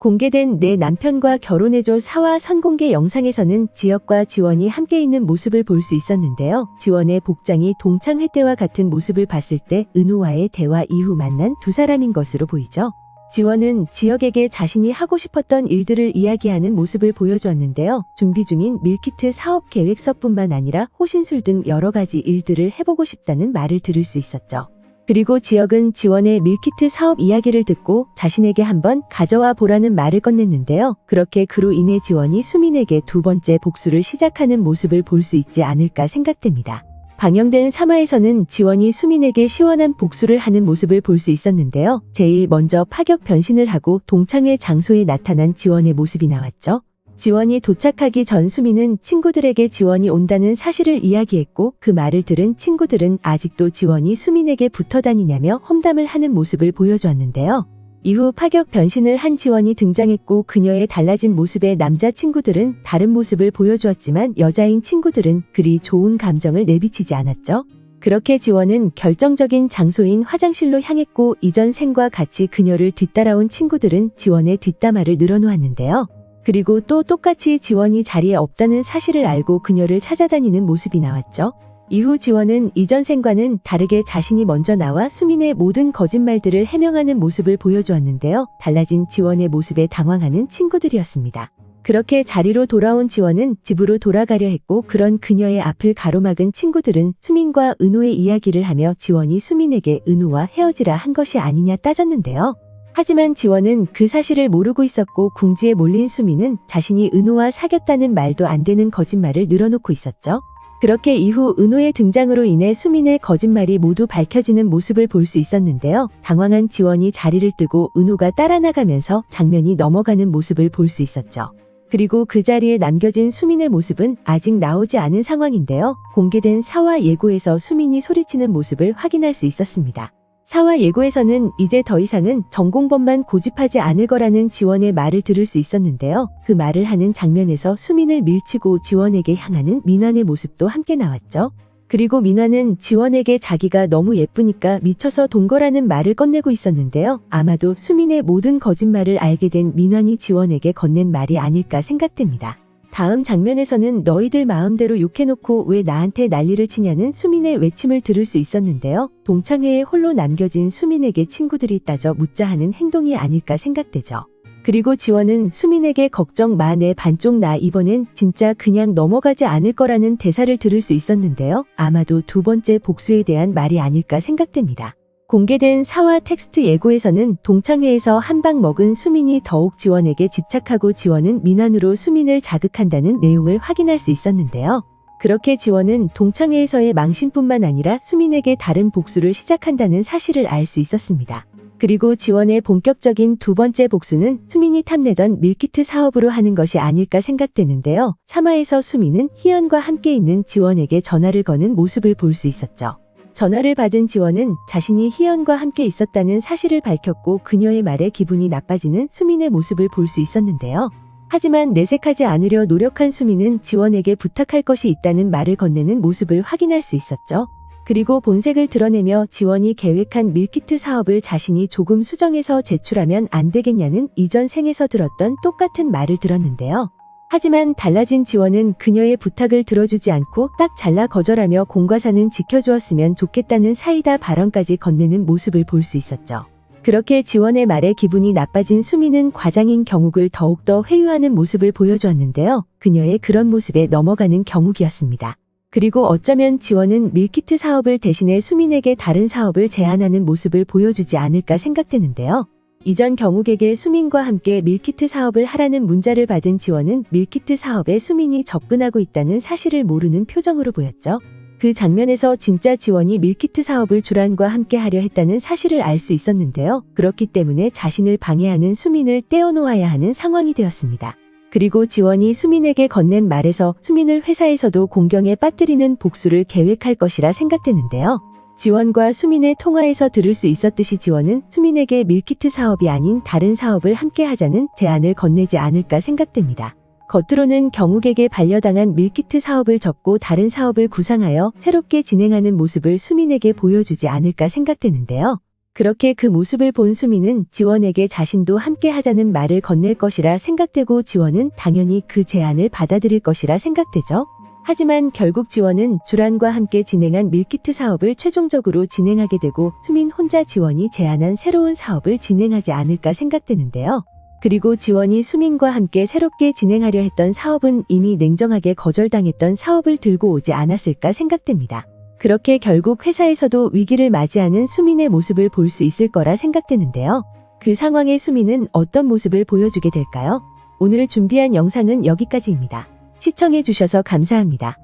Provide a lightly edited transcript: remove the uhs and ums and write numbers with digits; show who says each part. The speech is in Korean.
Speaker 1: 공개된 내 남편과 결혼해줘 사와 선공개 영상에서는 지혁과 지원이 함께 있는 모습을 볼 수 있었는데요. 지원의 복장이 동창회 때와 같은 모습을 봤을 때 은우와의 대화 이후 만난 두 사람인 것으로 보이죠. 지원은 지혁에게 자신이 하고 싶었던 일들을 이야기하는 모습을 보여주었는데요. 준비 중인 밀키트 사업 계획서뿐만 아니라 호신술 등 여러 가지 일들을 해보고 싶다는 말을 들을 수 있었죠. 그리고 지혁은 지원의 밀키트 사업 이야기를 듣고 자신에게 한번 가져와 보라는 말을 건넸는데요. 그렇게 그로 인해 지원이 수민에게 두 번째 복수를 시작하는 모습을 볼 수 있지 않을까 생각됩니다. 방영된 3화에서는 지원이 수민에게 시원한 복수를 하는 모습을 볼 수 있었는데요. 제일 먼저 파격 변신을 하고 동창회 장소에 나타난 지원의 모습이 나왔죠. 지원이 도착하기 전 수민은 친구들에게 지원이 온다는 사실을 이야기했고 그 말을 들은 친구들은 아직도 지원이 수민에게 붙어 다니냐며 험담을 하는 모습을 보여주었는데요. 이후 파격 변신을 한 지원이 등장했고 그녀의 달라진 모습에 남자친구들은 다른 모습을 보여주었지만 여자인 친구들은 그리 좋은 감정을 내비치지 않았죠. 그렇게 지원은 결정적인 장소인 화장실로 향했고 이전 생과 같이 그녀를 뒤따라온 친구들은 지원의 뒷담화를 늘어놓았는데요. 그리고 또 똑같이 지원이 자리에 없다는 사실을 알고 그녀를 찾아다니는 모습이 나왔죠. 이후 지원은 이전 생과는 다르게 자신이 먼저 나와 수민의 모든 거짓말들을 해명하는 모습을 보여주었는데요. 달라진 지원의 모습에 당황하는 친구들이었습니다. 그렇게 자리로 돌아온 지원은 집으로 돌아가려 했고 그런 그녀의 앞을 가로막은 친구들은 수민과 은우의 이야기를 하며 지원이 수민에게 은우와 헤어지라 한 것이 아니냐 따졌는데요. 하지만 지원은 그 사실을 모르고 있었고 궁지에 몰린 수민은 자신이 은우와 사귀었다는 말도 안 되는 거짓말을 늘어놓고 있었죠. 그렇게 이후 은우의 등장으로 인해 수민의 거짓말이 모두 밝혀지는 모습을 볼 수 있었는데요. 당황한 지원이 자리를 뜨고 은우가 따라 나가면서 장면이 넘어가는 모습을 볼 수 있었죠. 그리고 그 자리에 남겨진 수민의 모습은 아직 나오지 않은 상황인데요. 공개된 4화 예고에서 수민이 소리치는 모습을 확인할 수 있었습니다. 4화 예고에서는 이제 더 이상은 전공법만 고집하지 않을 거라는 지원의 말을 들을 수 있었는데요. 그 말을 하는 장면에서 수민을 밀치고 지원에게 향하는 민환의 모습도 함께 나왔죠. 그리고 민환은 지원에게 자기가 너무 예쁘니까 미쳐서 돈 거라는 말을 건네고 있었는데요. 아마도 수민의 모든 거짓말을 알게 된 민환이 지원에게 건넨 말이 아닐까 생각됩니다. 다음 장면에서는 너희들 마음대로 욕해놓고 왜 나한테 난리를 치냐는 수민의 외침을 들을 수 있었는데요. 동창회에 홀로 남겨진 수민에게 친구들이 따져 묻자 하는 행동이 아닐까 생각되죠. 그리고 지원은 수민에게 걱정 마, 내 반쪽 나, 이번엔 진짜 그냥 넘어가지 않을 거라는 대사를 들을 수 있었는데요. 아마도 두 번째 복수에 대한 말이 아닐까 생각됩니다. 공개된 4화 텍스트 예고에서는 동창회에서 한 방 먹은 수민이 더욱 지원에게 집착하고 지원은 민환으로 수민을 자극한다는 내용을 확인할 수 있었는데요. 그렇게 지원은 동창회에서의 망신뿐만 아니라 수민에게 다른 복수를 시작한다는 사실을 알 수 있었습니다. 그리고 지원의 본격적인 두 번째 복수는 수민이 탐내던 밀키트 사업으로 하는 것이 아닐까 생각되는데요. 3화에서 수민은 희연과 함께 있는 지원에게 전화를 거는 모습을 볼 수 있었죠. 전화를 받은 지원은 자신이 희연과 함께 있었다는 사실을 밝혔고 그녀의 말에 기분이 나빠지는 수민의 모습을 볼 수 있었는데요. 하지만 내색하지 않으려 노력한 수민은 지원에게 부탁할 것이 있다는 말을 건네는 모습을 확인할 수 있었죠. 그리고 본색을 드러내며 지원이 계획한 밀키트 사업을 자신이 조금 수정해서 제출하면 안 되겠냐는 이전 생에서 들었던 똑같은 말을 들었는데요. 하지만 달라진 지원은 그녀의 부탁을 들어주지 않고 딱 잘라 거절하며 공과사는 지켜주었으면 좋겠다는 사이다 발언까지 건네는 모습을 볼 수 있었죠. 그렇게 지원의 말에 기분이 나빠진 수민은 과장인 경욱을 더욱더 회유하는 모습을 보여주었는데요. 그녀의 그런 모습에 넘어가는 경욱이었습니다. 그리고 어쩌면 지원은 밀키트 사업을 대신해 수민에게 다른 사업을 제안하는 모습을 보여주지 않을까 생각되는데요. 이전 경욱에게 수민과 함께 밀키트 사업을 하라는 문자를 받은 지원은 밀키트 사업에 수민이 접근하고 있다는 사실을 모르는 표정으로 보였죠. 그 장면에서 진짜 지원이 밀키트 사업을 주란과 함께 하려 했다는 사실을 알 수 있었는데요. 그렇기 때문에 자신을 방해하는 수민을 떼어놓아야 하는 상황이 되었습니다. 그리고 지원이 수민에게 건넨 말에서 수민을 회사에서도 공경에 빠뜨리는 복수를 계획할 것이라 생각되는데요. 지원과 수민의 통화에서 들을 수 있었듯이 지원은 수민에게 밀키트 사업이 아닌 다른 사업을 함께 하자는 제안을 건네지 않을까 생각됩니다. 겉으로는 경욱에게 반려당한 밀키트 사업을 접고 다른 사업을 구상하여 새롭게 진행하는 모습을 수민에게 보여주지 않을까 생각되는데요. 그렇게 그 모습을 본 수민은 지원에게 자신도 함께 하자는 말을 건넬 것이라 생각되고 지원은 당연히 그 제안을 받아들일 것이라 생각되죠. 하지만 결국 지원은 주란과 함께 진행한 밀키트 사업을 최종적으로 진행하게 되고 수민 혼자 지원이 제안한 새로운 사업을 진행하지 않을까 생각되는데요. 그리고 지원이 수민과 함께 새롭게 진행하려 했던 사업은 이미 냉정하게 거절당했던 사업을 들고 오지 않았을까 생각됩니다. 그렇게 결국 회사에서도 위기를 맞이하는 수민의 모습을 볼 수 있을 거라 생각되는데요. 그 상황의 수민은 어떤 모습을 보여주게 될까요? 오늘 준비한 영상은 여기까지입니다. 시청해주셔서 감사합니다.